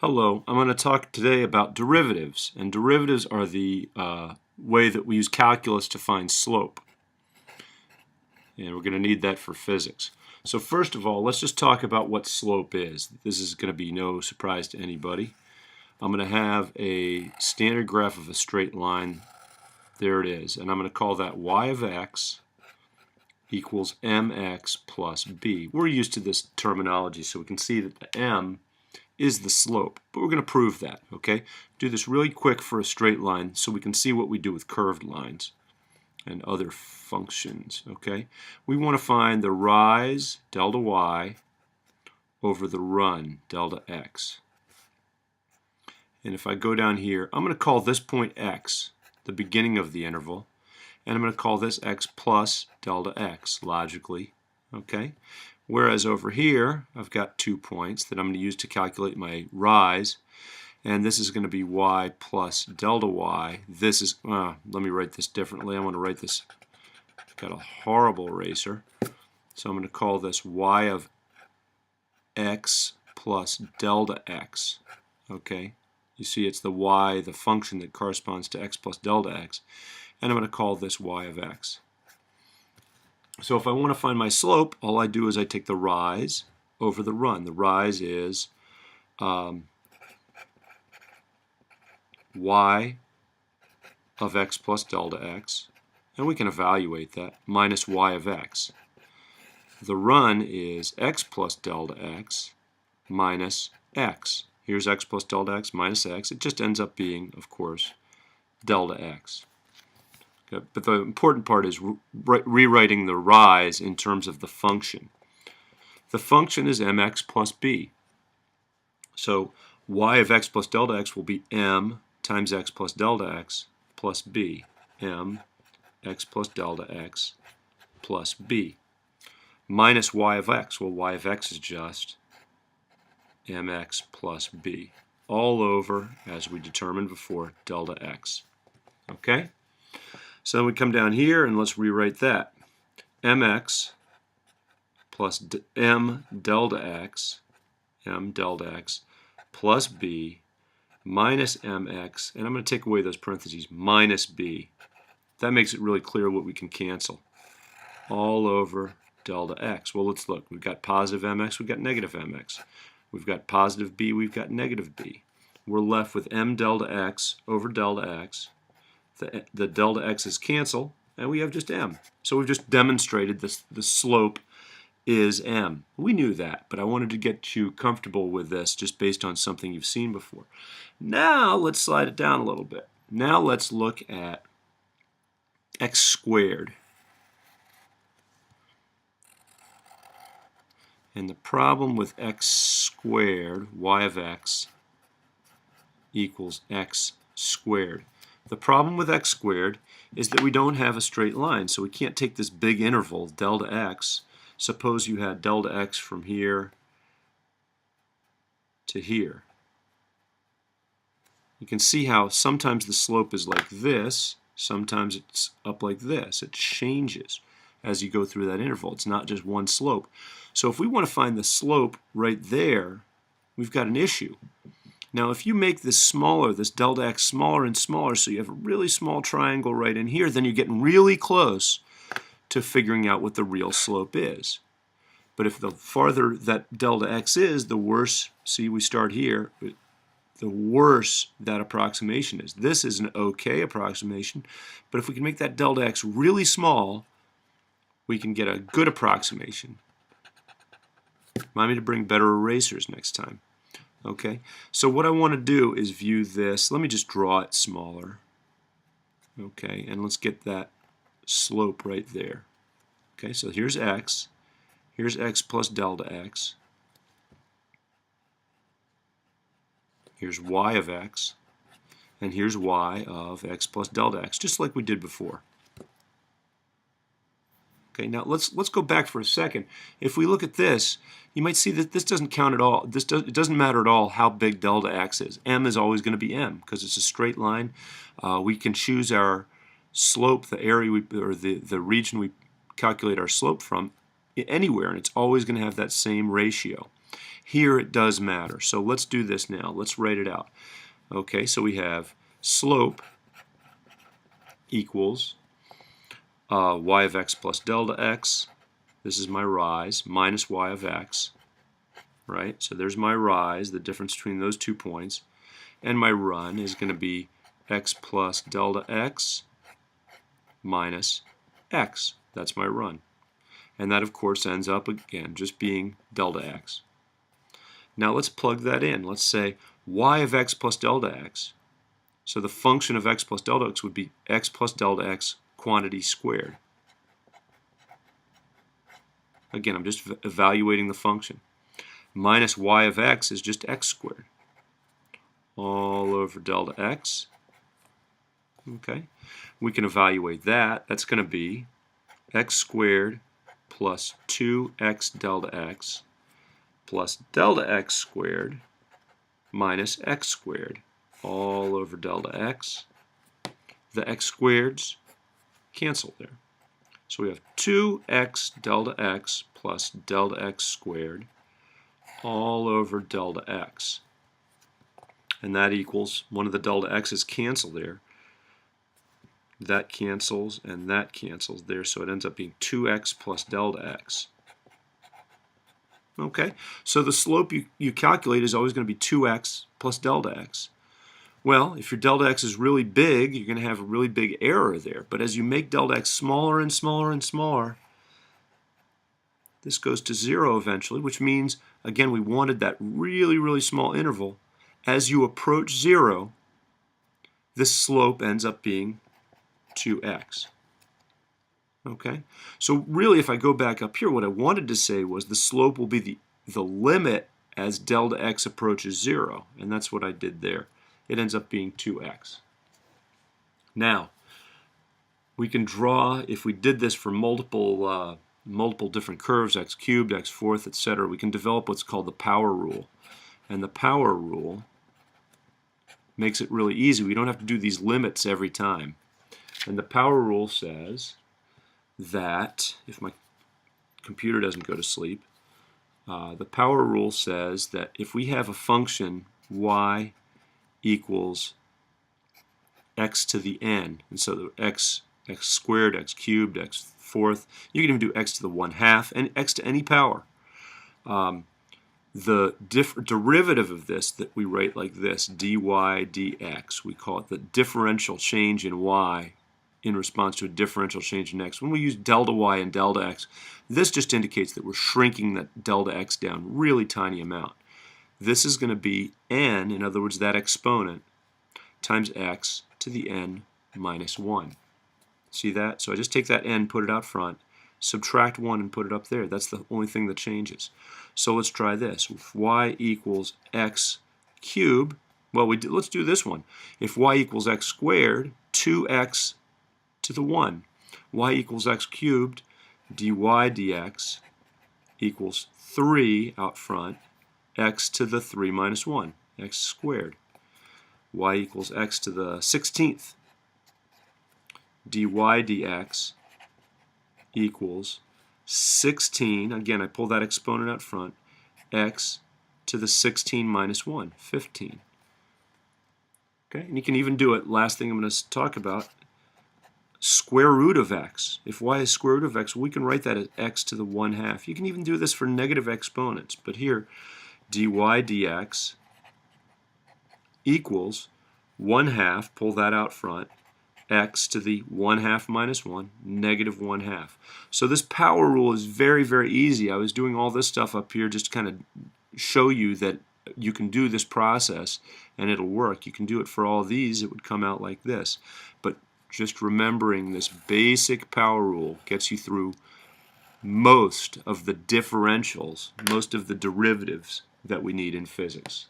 Hello, I'm going to talk today about derivatives, and derivatives are the way that we use calculus to find slope, and we're going to need that for physics. So first of all, let's just talk about what slope is. This is going to be no surprise to anybody. I'm going to have a standard graph of a straight line. There it is, and I'm going to call that y of x equals mx plus b. We're used to this terminology, so we can see that the m is the slope, but we're going to prove that, okay? Do this really quick for a straight line so we can see what we do with curved lines and other functions, okay? We want to find the rise, delta y, over the run, delta x. And if I go down here, I'm going to call this point x, the beginning of the interval, and I'm going to call this x plus delta x, logically, okay? Whereas over here, I've got 2 points that I'm going to use to calculate my rise, and this is going to be y plus delta y. This is, let me write this differently. I want to write this, I've got a horrible eraser, so I'm going to call this y of x plus delta x, okay? You see it's the y, the function that corresponds to x plus delta x, and I'm going to call this y of x. So if I want to find my slope, all I do is I take the rise over the run. The rise is y of x plus delta x, and we can evaluate that, minus y of x. The run is x plus delta x minus x. Here's x plus delta x minus x. It just ends up being, of course, delta x. Okay, but the important part is rewriting the rise in terms of the function. The function is mx plus b. So y of x plus delta x will be m times x plus delta x plus b. M x plus delta x plus b. Minus y of x. Well, y of x is just mx plus b. All over, as we determined before, delta x. Okay? So we come down here and let's rewrite that. mx plus m delta x plus b minus mx, and I'm going to take away those parentheses, minus b. That makes it really clear what we can cancel. All over delta x. Well, let's look. We've got positive mx, we've got negative mx. We've got positive b, we've got negative b. We're left with m delta x over delta x. The delta x's cancel, and we have just m. So we've just demonstrated the slope is m. We knew that, but I wanted to get you comfortable with this just based on something you've seen before. Now let's slide it down a little bit. Now let's look at x squared. And the problem with x squared, y of x, equals x squared. The problem with x squared is that we don't have a straight line, so we can't take this big interval, delta x. Suppose you had delta x from here to here. You can see how sometimes the slope is like this, sometimes it's up like this. It changes as you go through that interval. It's not just one slope. So if we want to find the slope right there, we've got an issue. Now if you make this smaller, this delta x smaller and smaller, so you have a really small triangle right in here, then you're getting really close to figuring out what the real slope is. But if the farther that delta x is, the worse, see we start here, the worse that approximation is. This is an okay approximation, but if we can make that delta x really small, we can get a good approximation. Remind me to bring better erasers next time. Okay, so what I want to do is view this. Let me just draw it smaller. Okay, and let's get that slope right there. Okay, so here's x. Here's x plus delta x. Here's y of x. And here's y of x plus delta x, just like we did before. Okay, now let's go back for a second. If we look at this, you might see that this doesn't count at all. It doesn't matter at all how big delta x is. M is always going to be m because it's a straight line. We can choose our slope, the area or the region we calculate our slope from, anywhere, and it's always going to have that same ratio. Here it does matter. So let's do this now. Let's write it out. Okay, so we have slope equals y of x plus delta x. This is my rise, minus y of x. Right? So there's my rise, the difference between those 2 points. And my run is going to be x plus delta x minus x. That's my run. And that, of course, ends up, again, just being delta x. Now let's plug that in. Let's say y of x plus delta x. So the function of x plus delta x would be x plus delta x quantity squared. Again, I'm just evaluating the function. Minus y of x is just x squared. All over delta x. Okay, we can evaluate that. That's going to be x squared plus 2x delta x plus delta x squared minus x squared all over delta x. The x squareds cancel there. So we have 2x delta x plus delta x squared all over delta x. And that equals, one of the delta x's cancel there. That cancels and that cancels there, so it ends up being 2x plus delta x. Okay, so the slope you calculate is always going to be 2x plus delta x. Well, if your delta x is really big, you're going to have a really big error there. But as you make delta x smaller and smaller and smaller, this goes to 0 eventually, which means, again, we wanted that really, really small interval. As you approach 0, this slope ends up being 2x. Okay? So really, if I go back up here, what I wanted to say was the slope will be the limit as delta x approaches 0. And that's what I did there. It ends up being 2x. Now, we can draw, if we did this for multiple different curves, x cubed, x fourth, etc., we can develop what's called the power rule. And the power rule makes it really easy. We don't have to do these limits every time. And the power rule says that, if my computer doesn't go to sleep, the power rule says that if we have a function y equals x to the n, and so the x squared, x cubed, x fourth, you can even do x to the 1/2, and x to any power. The derivative of this that we write like this, dy dx, we call it the differential change in y in response to a differential change in x. When we use delta y and delta x, this just indicates that we're shrinking that delta x down really tiny amount. This is going to be n, in other words, that exponent, times x to the n minus 1. See that? So I just take that n, put it out front, subtract 1 and put it up there. That's the only thing that changes. So let's try this. If y equals x cubed, well, let's do this one. If y equals x squared, 2x to the 1. Y equals x cubed, dy dx equals 3 out front, x to the 3 minus 1, x squared. Y equals x to the 16th, dy dx equals 16, again I pull that exponent out front, x to the 16 minus 1, 15. Okay, and you can even do it, last thing I'm going to talk about, square root of x. If y is square root of x, we can write that as x to the 1/2. You can even do this for negative exponents, but here dy dx equals 1/2, pull that out front, x to the 1/2 minus 1, negative 1/2. So this power rule is very, very easy. I was doing all this stuff up here just to kind of show you that you can do this process and it'll work. You can do it for all these, it would come out like this. But just remembering this basic power rule gets you through most of the differentials, most of the derivatives that we need in physics.